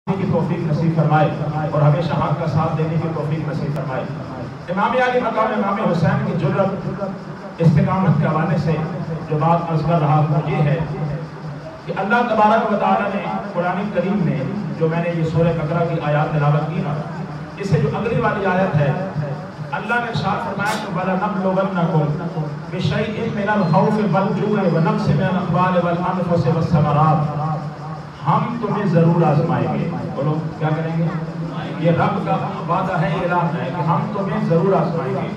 کی توفیق نصیب فرمائے اور ہمیشہ حق کا ساتھ دینے کی توفیق نصیب فرمائے۔ امام علی مقام امام حسین کی جرأت استقامت کے حوالے سے جو بات عرض کر رہا ہوں یہ ہے کہ اللہ تبارک و تعالیٰ نے قرآن کریم میں جو میں نے یہ سورہ بقرہ کی آیات تلاوت کی نا، اس سے جو اگلی والی آیت ہے اللہ نے ارشاد فرمایا کہ وَلَنَبْلُوَنَّكُمْ بِشَيْءٍ مِّنَ الْخَوْفِ وَالْجُوعِ وَنَقْصٍ مِّنَ الْأَمْوَالِ وَالْأَنفُسِ وَالثَّمَرَاتِ، ہم تمہیں ضرور آزمائیں گے۔ بولو کیا کریں گے؟ یہ رب کا وعدہ ہے، اعلان ہے کہ ہم تمہیں ضرور آزمائیں گے۔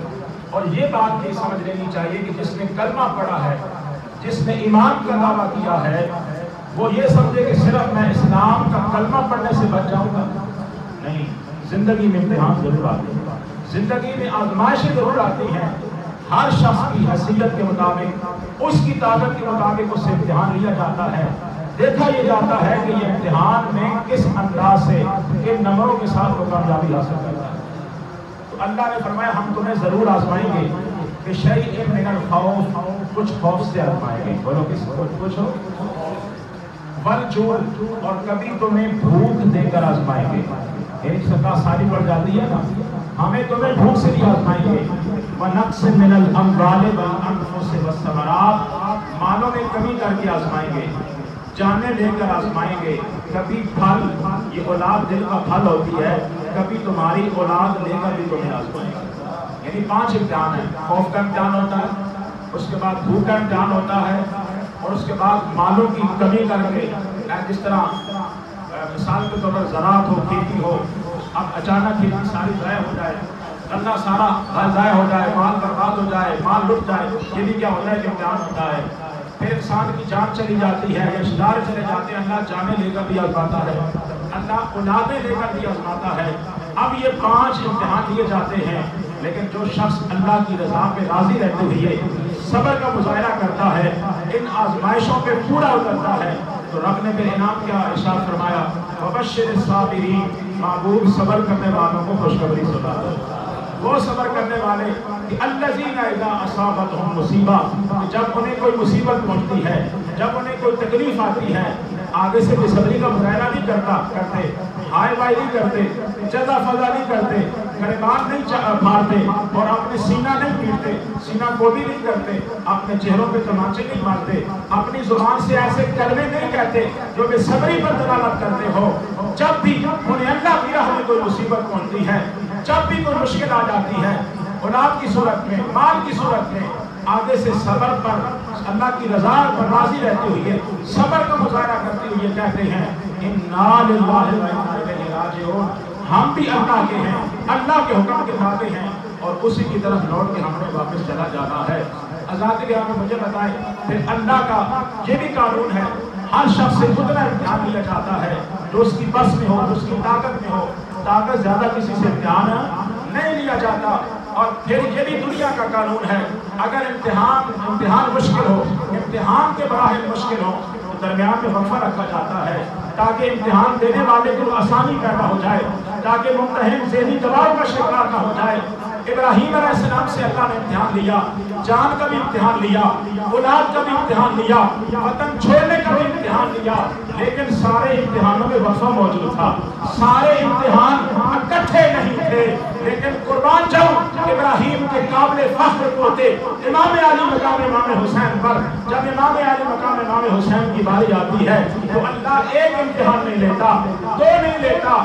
اور یہ بات بھی سمجھ لینی چاہیے کہ جس نے کلمہ پڑھا ہے، جس نے ایمان کا دعویٰ کیا ہے، وہ یہ سمجھے کہ صرف میں اسلام کا کلمہ پڑھنے سے بچ جاؤں گا، نہیں، زندگی میں امتحان ضرور آتے ہیں، زندگی میں آزمائشیں ضرور آتی ہیں۔ ہر شخص کی حیثیت کے مطابق، اس کی طاقت کے مطابق اس سے امتحان لیا جاتا ہے، دیکھا یہ جاتا ہے کہ یہ امتحان میں کس انداز سے، کن نمبروں کے ساتھ وہ کامیابی حاصل کرتا ہے۔ تو اللہ نے فرمایا ہم تمہیں ضرور آزمائیں گے کہ شیء من الخوف، کچھ خوف سے آزمائیں گے۔ بولو کس کو پوچھو؟ والجوع، اور کبھی تمہیں بھوک دے کر آزمائیں گے۔ ایک سطح ساری پڑ جاتی ہے نا، ہمیں تمہیں بھوک سے بھی آزمائیں گے۔ وَنَقْصٍ مِّنَ الْأَمْوَالِ وَالْأَنفُسِ وَالثَّمَرَاتِ، مالوں میں کمی کر کے آزمائیں گے، جانیں لے کر آزمائیں گے۔ کبھی پھل، یہ اولاد دل کا پھل ہوتی ہے، کبھی تمہاری اولاد لے کر بھی تمہیں آزمائیں گے۔ یعنی 5 امتحان ہیں، خوف کا امتحان ہوتا ہے، اس کے بعد بھوک کا امتحان ہوتا ہے، اور اس کے بعد مالوں کی کمی کر کے، جس طرح مثال کے طور پر زراعت ہو، کھیتی ہو، اب اچانک کھیتی ساری ضائع ہو جائے، اللہ سارا ضائع ہو جائے، مال برباد ہو جائے، مال لٹ جائے، یہ بھی کیا ہوتا ہے کہ امتحان ہوتا ہے۔ پھر انسان کی جان چلی جاتی ہے، رشتہ دار چلے جاتے ہیں، اللہ جانیں لے کر بھی آزماتا ہے، اللہ اولادیں لے کر بھی آزماتا ہے۔ اب یہ 5 امتحان لیے جاتے ہیں، لیکن جو شخص اللہ کی رضا پہ راضی رہتے ہوئے صبر کا مظاہرہ کرتا ہے، ان آزمائشوں پہ پورا اترتا ہے، تو رب نے پھر انعام کیا ارشاد فرمایا، وَبَشِّرِ الصَّابِرِينَ، محبوب صبر کرنے والوں کو خوشخبری سنا دو۔ وہ صبر کرنے والے کہ الذین اذا اصابتہم مصیبہ، جب انہیں کوئی مصیبت پہنچتی ہے، جب انہیں کوئی تکلیف آتی ہے، آگے سے بے صبری کا مظاہرہ نہیں کرتے، ہائے بھائی نہیں کرتے، جزا فضا نہیں کرتے، گریبان نہیں پھاڑتے، اور اپنے سینہ نہیں پیٹتے، سینہ گوبی نہیں کرتے، اپنے چہروں پہ تمانچے نہیں مارتے، اپنی زبان سے ایسے کلمے نہیں کہتے جو بے صبری پر دلالت کرتے ہو۔ جب بھی انہیں اللہ کی راہ میں کوئی مصیبت پہنچتی ہے، جب بھی کوئی مشکل آ جاتی ہے، اولاد کی صورت میں، مال کی صورت میں، آگے سے صبر پر، اللہ کی رضا پر راضی رہتے ہوئے صبر کا مظاہرہ کرتے ہوئے کہتے ہیں اِنَّا لِلَّهِ وَإِنَّا إِلَيْهِ رَاجِعُونَ، ہم بھی اللہ کے ہیں، اللہ کے حکم کے تابع ہیں، اور اسی کی طرف لوٹ کے ہم نے واپس چلا جانا ہے۔ حضرات گرامی مجھے بتائیں، پھر اللہ کا یہ بھی قانون ہے، ہر شخص سے اتنا امتحان لیا جاتا ہے جو اس کی بس میں ہو، اس کی طاقت میں ہو، طاقت زیادہ کسی سے امتحان نہیں لیا جاتا۔ اور پھر یہ بھی دنیا کا قانون ہے، اگر امتحان مشکل ہو، امتحان کے مراحل مشکل ہو، تو درمیان میں وقفہ رکھا جاتا ہے تاکہ امتحان دینے والے کو آسانی پیدا ہو جائے، تاکہ ممتحن ذہنی دباؤ کا شکار نہ ہو جائے۔ ابراہیم علیہ السلام سے اللہ نے امتحان لیا، جان کا بھی امتحان لیا، اولاد کا بھی امتحان لیا، وطن چھوڑنے کا بھی امتحان لیا، لیکن سارے امتحانوں میں وقفہ موجود تھا، سارے امتحان اکٹھے نہیں تھے، لیکن قربان جاؤں ابراہیم کے قابل فخر پوتے امام علی مقام امام حسین پر جب امام علی مقام امام حسین کی باری آتی ہے تو اللہ ایک امتحان نہیں لیتا، 2 نہیں لیتا،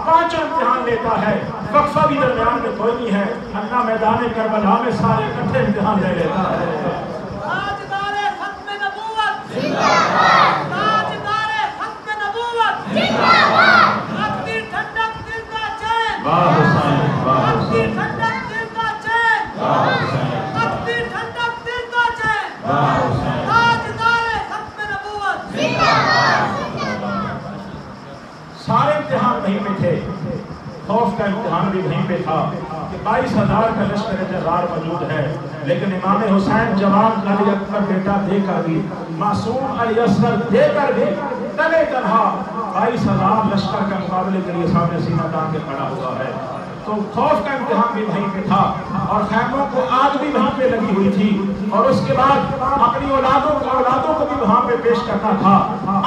5 امتحان لیتا ہے، وقفہ بھی درمیان میں کوئی نہیں ہے، اللہ میدان کربلا میں سارے اکٹھے امتحان لے لیتا ہے۔ تاجدار ختم نبوت زندہ باد، تاجدار ختم نبوت زندہ باد، حق کی ٹھنڈک دل کا چین، واہ حسین، واہ حق کی حسین، ٹھنڈک دل کا چین، واہ حسین، حق کی ٹھنڈک دل کا چین، واہ حسین، تاجدار ختم نبوت زندہ باد۔ سارے امتحان وہیں پہ تھے، خوف کا امتحان بھی وہیں پہ تھا کہ 22,000 کا لشکر جرار موجود ہے، لیکن امام حسین جوان علی اکبر بیٹا دے کر بھی، معصوم علی اصغر دے کر بھی تلے تنہا 22,000 لشکر کے مقابلے کے لیے سامنے سینہ تان کے کھڑا ہوا ہے۔ تو خوف کا امتحان بھی وہیں پہ تھا، اور خیموں کو آگ بھی وہیں پہ لگی ہوئی تھی، اور اس کے بعد اپنی اولادوں کو بھی وہاں پہ پیش کرنا تھا،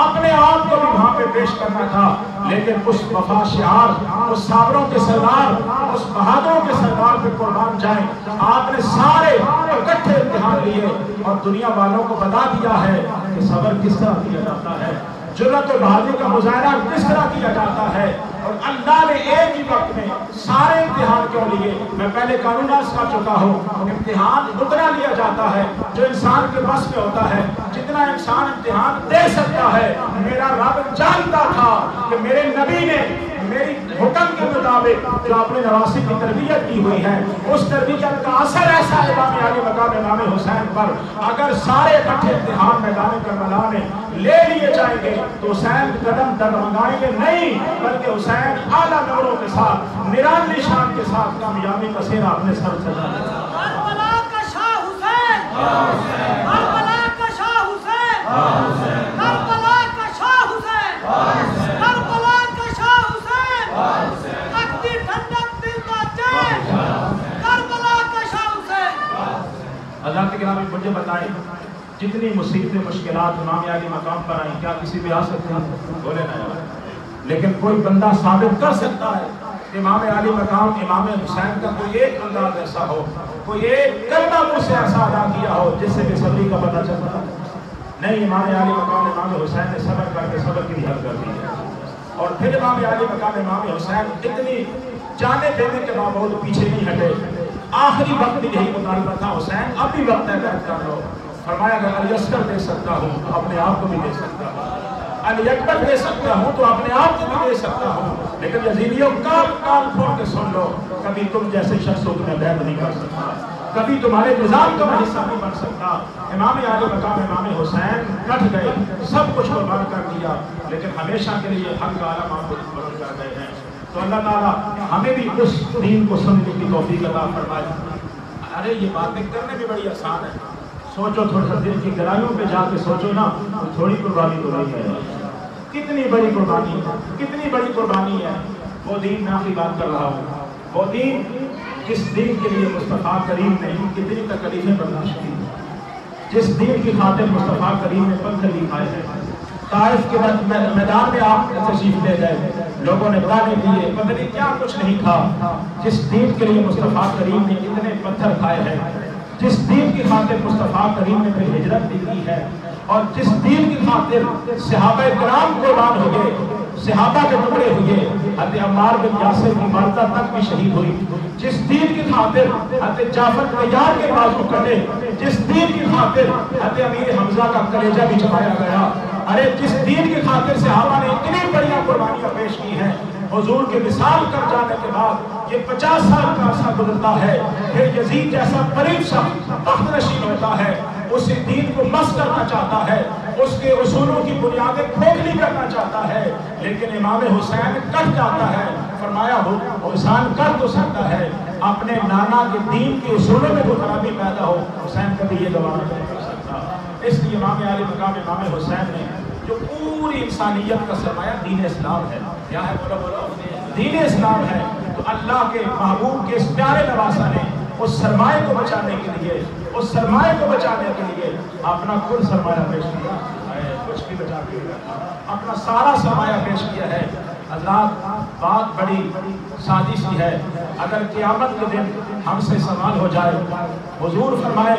اپنے آپ کو بھی وہاں پہ پیش کرنا تھا، لیکن اس وفا شعار، اس صابروں کے سردار، اس بہادروں کے سردار پہ قربان جائیں۔ آپ نے سارے اکٹھے امتحان لیے اور دنیا والوں کو بتا دیا ہے کہ صبر کس طرح کیا جاتا ہے، جرأت و بہادری کا مظاہرہ کس طرح کیا جاتا ہے۔ اور اللہ نے ایک ہی وقت میں سارے امتحان کیوں لیے؟ میں پہلے قانون عرض کر چکا ہوں، امتحان اتنا لیا جاتا ہے جو انسان کے بس میں ہوتا ہے، جتنا انسان امتحان دے سکتا ہے۔ میرا رب جانتا تھا کہ میرے نبی نے میری حکم کے مطابق جو اپنے نواسی کی تربیت کی ہوئی ہے، اس تربیت کا اثر ایسا ہے امام علی مقام امام حسین پر، اگر سارے اکٹھے امتحان میدان کربلا میں لے لیے جائیں گے تو حسین قدم ڈگمگائیں گے نہیں، بلکہ حسین اعلیٰ نوروں کے ساتھ، نرالی شان کے ساتھ کامیابی کا سہرا اپنے سر سجا لے گا۔ کربلا کا شاہ حسین، کربلا کا شاہ حسین، کربلا کا شاہ حسین، کربلا کا شاہ حسین، تختی ٹھنڈک دل کا چین، کربلا کا شاہ حسین۔ حضرات گرامی مجھے بتائیں، جتنی مصیبتیں مشکلات امام علی مقام پر آئیں، کیا کسی بھی آ سکتے ہیں؟ بولے نہ یار، لیکن کوئی بندہ ثابت کر سکتا ہے کہ امام علی مقام امام حسین کا کوئی ایک انداز ایسا ہو، کوئی ایک کلمہ مجھ سے ایسا ادا کیا ہو جس سے بے صبری کا پتہ چلتا ہے؟ نہیں، امام علی مقام امام حسین نے صبر کر کے صبر کی بھی حد کر دی ہے۔ اور پھر امام علی مقام امام حسین اتنی جانے دینے کے باوجود پیچھے نہیں ہٹے، آخری وقت بھی یہی مطالبہ تھا، حسین اب بھی وقت ہے بیعت کر لو۔ فرمایا اگر الیسر دے سکتا ہوں تو اپنے آپ کو بھی دے سکتا ہوں، علی اکبر دے سکتا ہوں تو اپنے آپ کو بھی دے سکتا ہوں، لیکن یزیدیوں کان کھول کے سن لو، کبھی تم جیسے شخص کو تمہیں بیعت نہیں کر سکتا، کبھی تمہارے نظام کا حصہ نہیں بن سکتا۔ امام علی مقام امام حسین کٹ گئے، سب کچھ قربان کر دیا، لیکن ہمیشہ کے لیے حق کا عالم آپ کو قربان کر گئے ہیں۔ تو اللہ تعالیٰ ہمیں بھی اس دین کو سمجھنے کی توفیق عطا فرمائے۔ ارے یہ باتیں کرنے بھی بڑی آسان ہے، سوچو تھوڑا سا دل کی گہرائیوں پہ جا کے سوچو نا، تھوڑی قربانی تو نہیں ہے، کتنی بڑی قربانی ہے، کتنی بڑی قربانی ہے۔ وہ دین میں آخری بات کر رہا ہوں، وہ دین جس دین کے لیے مصطفیٰ کریم نے کتنی تکلیفیں برداشت کی، جس دین کی خاطر مصطفیٰ کریم نے پتھر بھی کھائے ہیں۔ طائف کے میدان میں آپ تشریف لے گئے، لوگوں نے گانے دیے، پتہ نہیں کیا کچھ نہیں کھا۔ جس دین کے لیے مصطفیٰ کریم نے کتنے پتھر کھائے ہیں، جس دین کی خاطر مصطفیٰ کریم نے پھر ہجرت بھی کی ہے، اور جس دین کی خاطر صحابہ کرام قربان ہوئے، صحابہ کے ٹکڑے ہوئے، حضرت عمار بن یاسر کی والدہ تک بھی شہید ہوئی، جس دین کی خاطر حضرت جعفر طیار کے بازو کٹے، جس دین کی خاطر حضرت امیر حمزہ کا کلیجہ بھی چبایا گیا، ارے جس دین کی خاطر صحابہ نے اتنی بڑی قربانیاں پیش کی ہیں، حضور کے وصال کر جانے کے بعد یہ 50 سال کا عرصہ گزرتا ہے، پھر یزید جیسا قریب شخص تخت نشین ہوتا ہے، اس دین کو مس کرنا چاہتا ہے، اس کے اصولوں کی بنیادیں کھوکھلی کرنا چاہتا ہے، لیکن امام حسین کٹ جاتا ہے۔ فرمایا حسین کر تو سکتا ہے، اپنے نانا کے دین کے اصولوں میں جو خرابی پیدا ہو، حسین کبھی یہ گوارا نہیں کر سکتا۔ اس لیے امام علی مقام امام حسین نے جو پوری انسانیت کا سرمایہ دین اسلام ہے، کیا ہے؟ بولو دین اسلام ہے، تو اللہ کے محبوب کے اس پیارے نواسا نے اس سرمایہ کو بچانے کے لیے، اس سرمایہ کو بچانے کے لیے اپنا کل سرمایہ پیش کیا ہے، کچھ بھی بچا کے اپنا سارا سرمایہ پیش کیا ہے۔ حضرات بات بڑی سادی سی ہے، اگر قیامت کے دن ہم سے سوال ہو جائے، حضور فرمائے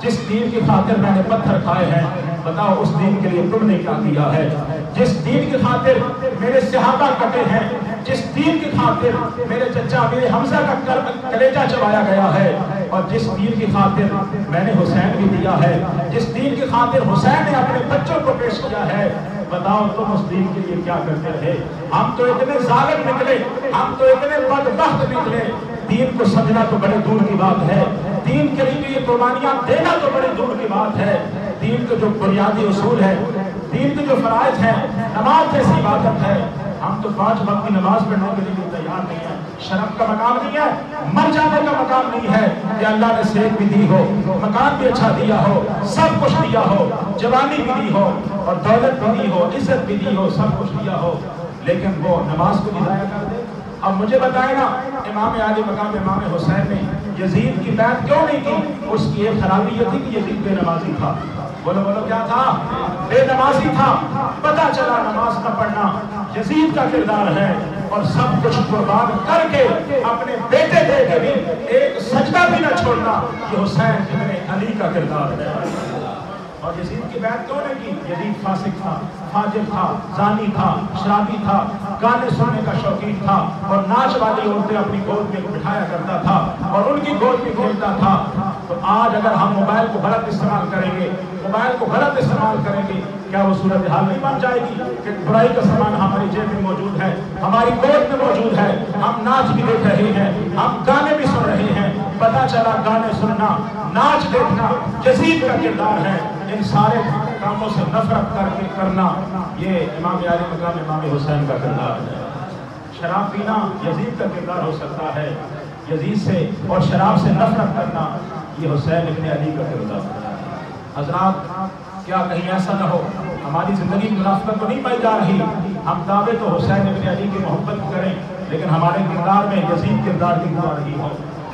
جس دین کی خاطر میں نے پتھر کھائے ہیں، بتاؤ اس دین کے لیے تم نے کیا کیا ہے؟ جس دین کی خاطر میرے صحابہ کٹے ہیں، جس دین کی خاطر میرے چچا میرے حمزہ کا کلیجہ چبایا گیا ہے، اور جس دین کی خاطر میں نے حسین بھی دیا ہے، جس دین کی خاطر حسین نے اپنے بچوں کو پیش کیا ہے، بتاؤ تم اس دین کے لیے کیا کرتے رہے؟ ہم تو اتنے ظالم نکلے، ہم تو اتنے بدبخت نکلے، دین کو سمجھنا تو بڑے دور کی بات ہے، دین کے لیے یہ قربانیاں دینا تو بڑے دور کی بات ہے۔ دین کے جو بنیادی اصول ہے، دین کے جو فرائض ہیں، نماز جیسی عبادت ہے، ہم تو 5 وقت کی نماز پڑھنے کے لیے تیار نہیں ہیں۔ شرم کا مقام نہیں ہے، مر جانے کا مقام نہیں ہے کہ اللہ نے صحت بھی دی ہو، مکان بھی اچھا دیا ہو، سب کچھ دیا ہو، جوانی بھی دی ہو اور دولت بھی دی ہو، عزت بھی دی ہو، سب کچھ دیا ہو، لیکن وہ نماز کو بھی ضائع کر دے۔ اب مجھے بتائیں نا، امام علی مقام امام حسین نے یزید کی بیعت کیوں نہیں کی؟ اس کی ایک خرابی یہ تھی کہ یزید بے نمازی تھا. بولو بولو کیا تھا؟ بے نمازی تھا. پتہ چلا نماز نہ پڑھنا یزید کا کردار ہے، اور سب کچھ قربان کر کے اپنے بیٹے دے کے بھی ایک سجدہ بھی نہ چھوڑنا، یہ حسین ابن علی کا کردار ہے. اور یزید کی بیعت کیوں نے کی؟ یزید فاسق تھا، فاجر تھا، زانی تھا، شرابی تھا، گانے سننے کا شوقین تھا، اور ناچ والی عورتیں اپنی گود میں بٹھایا کرتا تھا اور ان کی گود میں کھیلتا تھا. تو آج اگر ہم موبائل کو غلط استعمال کریں گے، موبائل کو غلط استعمال کریں گے، کیا وہ صورتحال نہیں بن جائے گی کہ برائی کا سامان ہماری جیب میں موجود ہے، ہماری گود میں موجود ہے، ہم ناچ بھی دیکھ رہے ہیں، ہم گانے بھی سن رہے ہیں. پتہ چلا گانے سننا، ناچ دیکھنا یزید کا کردار ہے. ان سارے کاموں سے نفرت کر کے کرنا یہ امام علی مقام امام حسین کا کردار ہے. شراب پینا یزید کا کردار ہو سکتا ہے، یزید سے اور شراب سے نفرت کرنا یہ حسین ابن علی کا کردار ہے. حضرات کیا کہیں ایسا نہ ہو ہماری زندگی منافقت تو نہیں پائی جا رہی؟ ہم دعوے تو حسین ابن علی کی محبت کریں، لیکن ہمارے کردار میں یزید کردار کی آ رہی ہو.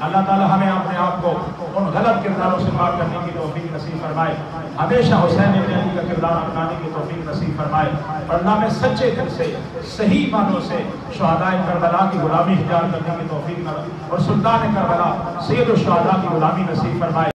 اللہ تعالیٰ ہمیں اپنے آپ کو ان غلط کرداروں سے پاک کرنے کی توفیق نصیب فرمائے. ہمیشہ حسین ابن علی کا کردار اپنانے کی توفیق نصیب فرمائے، اور اللہ میں سچے دل سے صحیح معنوں سے شہدائے کربلا کی غلامی اختیار کرنے کی توفیق اور سلطان کربلا سید الشہداء کی غلامی نصیب فرمائے.